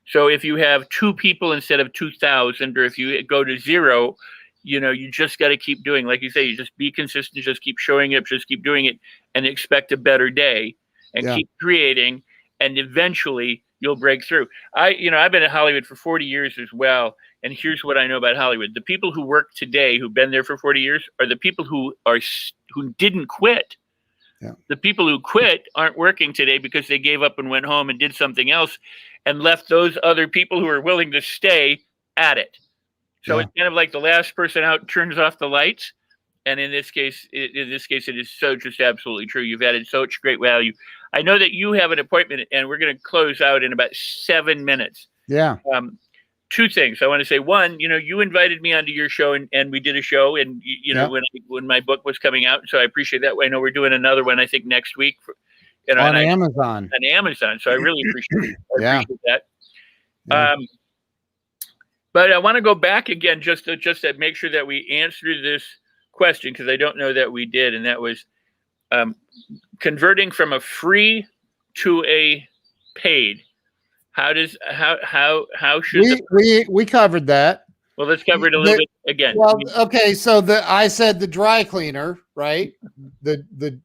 So if you have 2 people instead of 2,000, or if you go to 0, you know, you just got to keep doing, like you say, you just be consistent, just keep showing up, just keep doing it, and expect a better day, and keep creating, and eventually you'll break through. I've been in Hollywood for 40 years as well, and here's what I know about Hollywood: the people who work today, who've been there for 40 years, are the people who didn't quit. Yeah. The people who quit aren't working today because they gave up and went home and did something else, and left those other people who are willing to stay at it. So it's kind of like the last person out turns off the lights. And in this case, it is so just absolutely true. You've added so much great value. I know that you have an appointment, and we're going to close out in about 7 minutes. Yeah. 2 things I want to say. One, you know, you invited me onto your show, and we did a show, and you know, when my book was coming out, so I appreciate that. I know we're doing another one, I think, next week. On Amazon. On Amazon. So I really appreciate that. Yeah. But I want to go back again just to make sure that we answer this question, because I don't know that we did, and that was converting from a free to a paid. How should we covered that? Well, let's cover it a little bit again. Well, okay, so I said the dry cleaner, right? I'm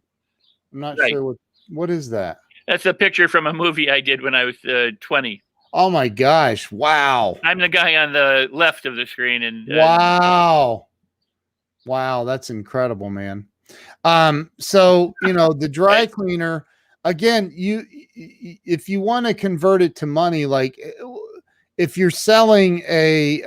not sure what is that? That's a picture from a movie I did when I was 20. Oh my gosh! Wow. I'm the guy on the left of the screen, and wow, that's incredible, man. So you know, the dry cleaner again. If you want to convert it to money, like if you're selling a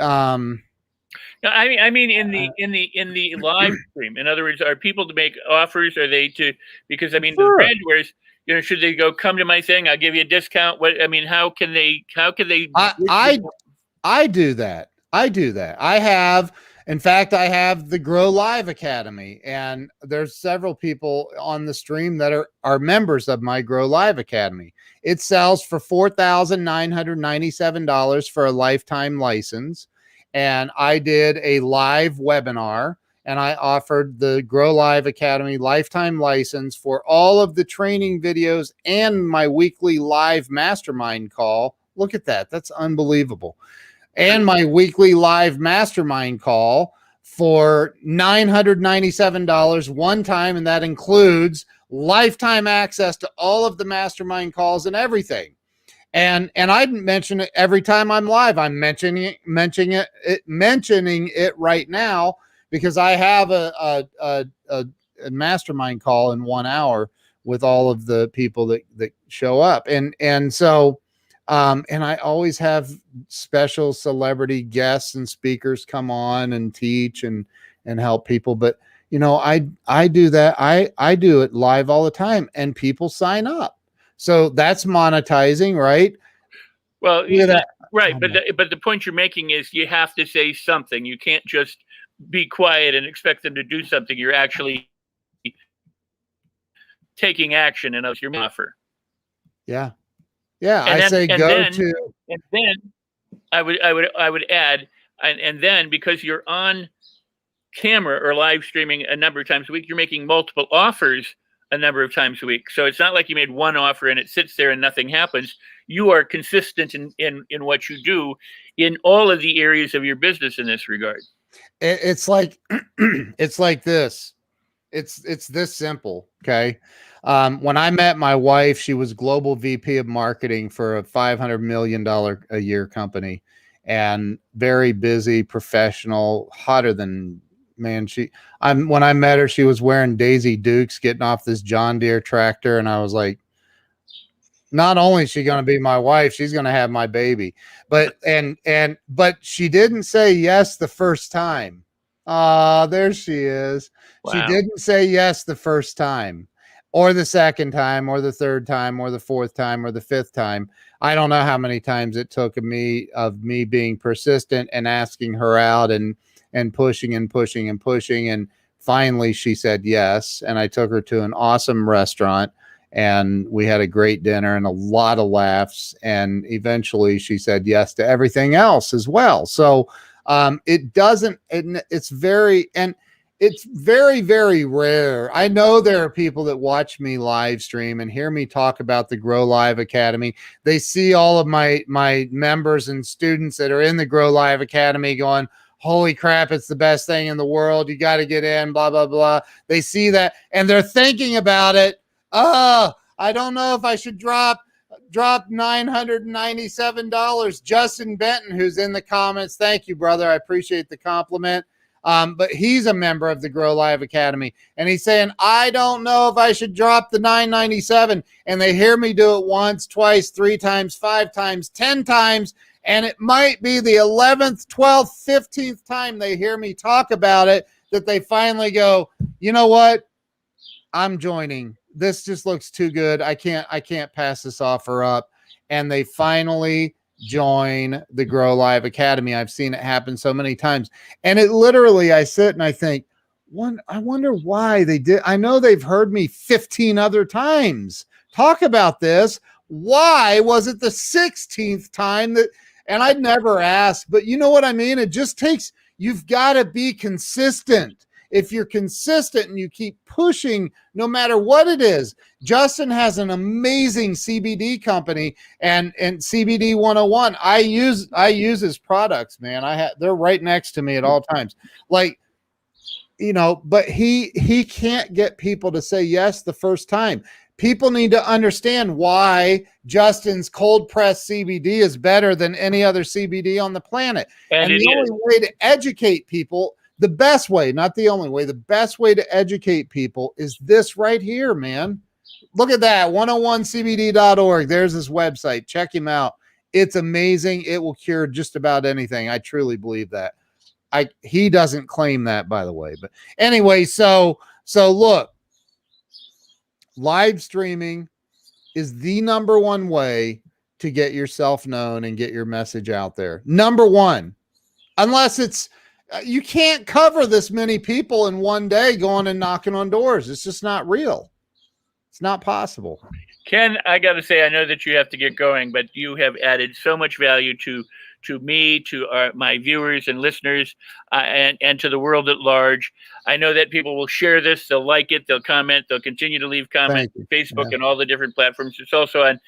No, I mean in the live stream. In other words, are people to make offers? Are they to, because I mean the brand wears, you know, should they go, come to my thing, I'll give you a discount? What I mean, how can they I do that. In fact, I have the Grow Live Academy, and there's several people on the stream that are members of my Grow Live Academy. It sells for $4,997 for a lifetime license. And I did a live webinar, and I offered the Grow Live Academy lifetime license for all of the training videos and my weekly live mastermind call. Look at that. That's unbelievable. And my weekly live mastermind call for $997 one time. And that includes lifetime access to all of the mastermind calls and everything. And I mention it every time I'm live. I'm mentioning it right now, because I have a mastermind call in 1 hour with all of the people that show up. And so, and I always have special celebrity guests and speakers come on and teach and help people. But, you know, I do that. I do it live all the time and people sign up. So that's monetizing, right? Well, that. Right. But the point you're making is you have to say something. You can't just be quiet and expect them to do something. You're actually taking action and your offer. Yeah. Yeah. And then I would add, and then because you're on camera or live streaming a number of times a week, you're making multiple offers a number of times a week. So it's not like you made one offer and it sits there and nothing happens. You are consistent in what you do in all of the areas of your business in this regard. It's like, it's like this. It's this simple. Okay. When I met my wife, she was global VP of marketing for a $500 million a year company, and very busy, professional, hotter than, man. When I met her, she was wearing Daisy Dukes, getting off this John Deere tractor. And I was like, not only is she going to be my wife, she's going to have my baby. But she didn't say yes the first time. There she is. Wow. She didn't say yes the first time, or the second time, or the third time, or the fourth time, or the fifth time. I don't know how many times it took of me being persistent and asking her out and pushing and pushing and pushing. And finally she said yes. And I took her to an awesome restaurant and we had a great dinner and a lot of laughs. And eventually she said yes to everything else as well. So it's very, very rare. I know there are people that watch me live stream and hear me talk about the Grow Live Academy. They see all of my members and students that are in the Grow Live Academy going, holy crap, it's the best thing in the world. You got to get in, blah, blah, blah. They see that and they're thinking about it. I don't know if I should drop $997. Justin Benton, who's in the comments. Thank you, brother. I appreciate the compliment. But he's a member of the Grow Live Academy. And he's saying, I don't know if I should drop the $997. And they hear me do it once, twice, 3 times, 5 times, 10 times. And it might be the 11th, 12th, 15th time they hear me talk about it that they finally go, you know what? I'm joining. This just looks too good. I can't pass this offer up. And they finally join the Grow Live Academy. I've seen it happen so many times. And it literally, I sit and I think, I wonder why they did. I know they've heard me 15 other times talk about this. Why was it the 16th time that, and I'd never ask, but you know what I mean? It just takes, you've got to be consistent. If you're consistent and you keep pushing, no matter what it is. Justin has an amazing CBD company and CBD 101. I use his products, man. They're right next to me at all times. Like, you know, but he can't get people to say yes the first time. People need to understand why Justin's cold pressed CBD is better than any other CBD on the planet. And the only way to educate people, the best way, not the only way, the best way to educate people is this right here, man. Look at that, 101cbd.org. There's his website. Check him out. It's amazing. It will cure just about anything. I truly believe that. He doesn't claim that, by the way. But anyway, so look, live streaming is the number one way to get yourself known and get your message out there. Number one, unless it's, you can't cover this many people in one day going and knocking on doors. It's just not real. It's not possible. Ken, I got to say, I know that you have to get going, but you have added so much value to me, to my viewers and listeners, and to the world at large. I know that people will share this. They'll like it. They'll comment. They'll continue to leave comments on Facebook and all the different platforms. It's also on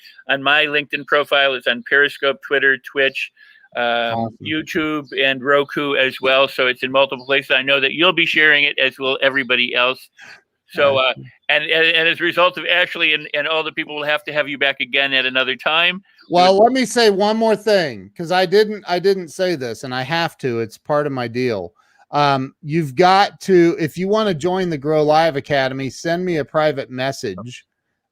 my LinkedIn profile. It's on Periscope, Twitter, Twitch, awesome. YouTube, and Roku as well. So it's in multiple places. I know that you'll be sharing it, as will everybody else. So, and as a result of Ashley and all the people will have to have you back again at another time. Well, let me say one more thing, because I didn't say this, and I have to. It's part of my deal. You've got to, if you want to join the Grow Live Academy, send me a private message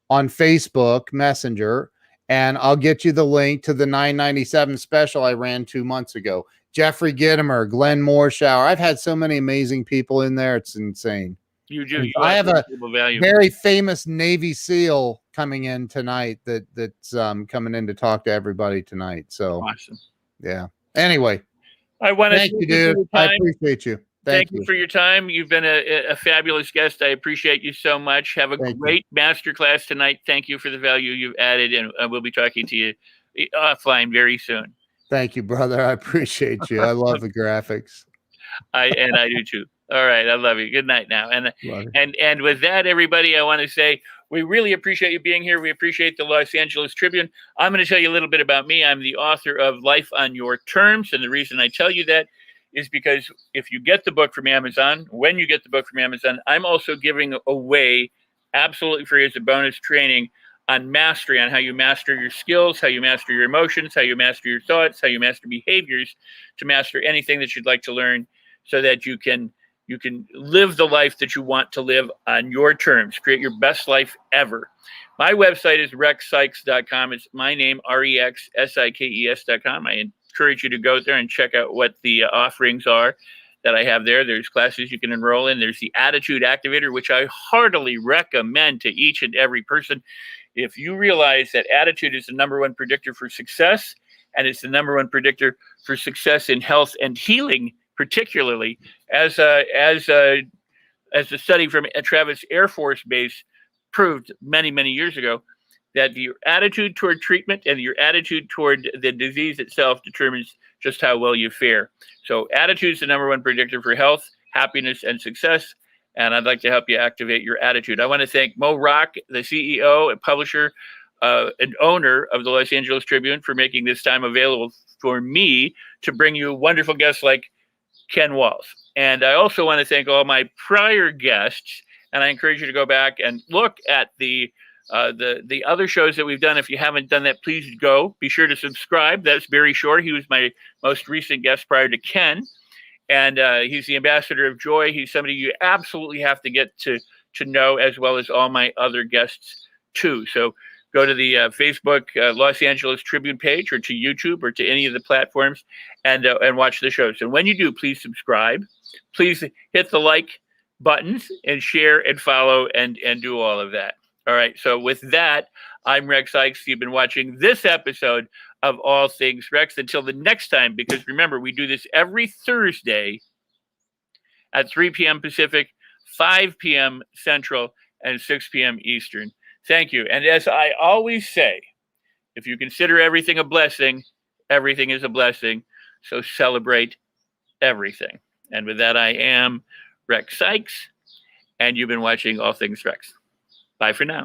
on Facebook Messenger, and I'll get you the link to the $9.97 special I ran 2 months ago. Jeffrey Gittimer, Glenn Morshower. I've had so many amazing people in there. It's insane. You do. You I have a value. very famous Navy SEAL coming in tonight that's coming in to talk to everybody tonight. So awesome. Yeah. Anyway, I want to thank you, dude. I appreciate you. Thank you for your time. You've been a fabulous guest. I appreciate you so much. Have a great masterclass tonight. Thank you for the value you've added, and we'll be talking to you offline very soon. Thank you, brother. I appreciate you. I love the graphics. I do too. All right, I love you. Good night now. And with that, everybody, I want to say we really appreciate you being here. We appreciate the Los Angeles Tribune. I'm going to tell you a little bit about me. I'm the author of Life on Your Terms, and the reason I tell you that is because if you get the book from Amazon, when you get the book from Amazon, I'm also giving away absolutely free as a bonus training on mastery, on how you master your skills, how you master your emotions, how you master your thoughts, how you master behaviors to master anything that you'd like to learn so that you can live the life that you want to live on your terms, create your best life ever. My website is rexsikes.com. It's my name, REXSIKES.com. I encourage you to go there and check out what the offerings are that I have there. There's classes you can enroll in. There's the Attitude Activator, which I heartily recommend to each and every person. If you realize that attitude is the #1 predictor for success, and it's the #1 predictor for success in health and healing, particularly as a study from Travis Air Force Base proved many, many years ago, that your attitude toward treatment and your attitude toward the disease itself determines just how well you fare. So attitude is the #1 predictor for health, happiness, and success. And I'd like to help you activate your attitude. I want to thank Mo Rock, the CEO and publisher and owner of the Los Angeles Tribune, for making this time available for me to bring you wonderful guests like Ken Walls. And I also want to thank all my prior guests. And I encourage you to go back and look at the other shows that we've done. If you haven't done that, please go. Be sure to subscribe. That's Barry Shore. He was my most recent guest prior to Ken. And he's the ambassador of joy. He's somebody you absolutely have to get to know, as well as all my other guests too. So go to the Facebook Los Angeles Tribune page, or to YouTube, or to any of the platforms, and watch the shows. And when you do, please subscribe. Please hit the like buttons and share and follow and do all of that. All right. So with that, I'm Rex Sikes. You've been watching this episode of All Things Rex. Until the next time, because remember, we do this every Thursday at 3 p.m. Pacific, 5 p.m. Central, and 6 p.m. Eastern. Thank you. And as I always say, if you consider everything a blessing, everything is a blessing. So celebrate everything. And with that, I am Rex Sikes, and you've been watching All Things Rex. Bye for now.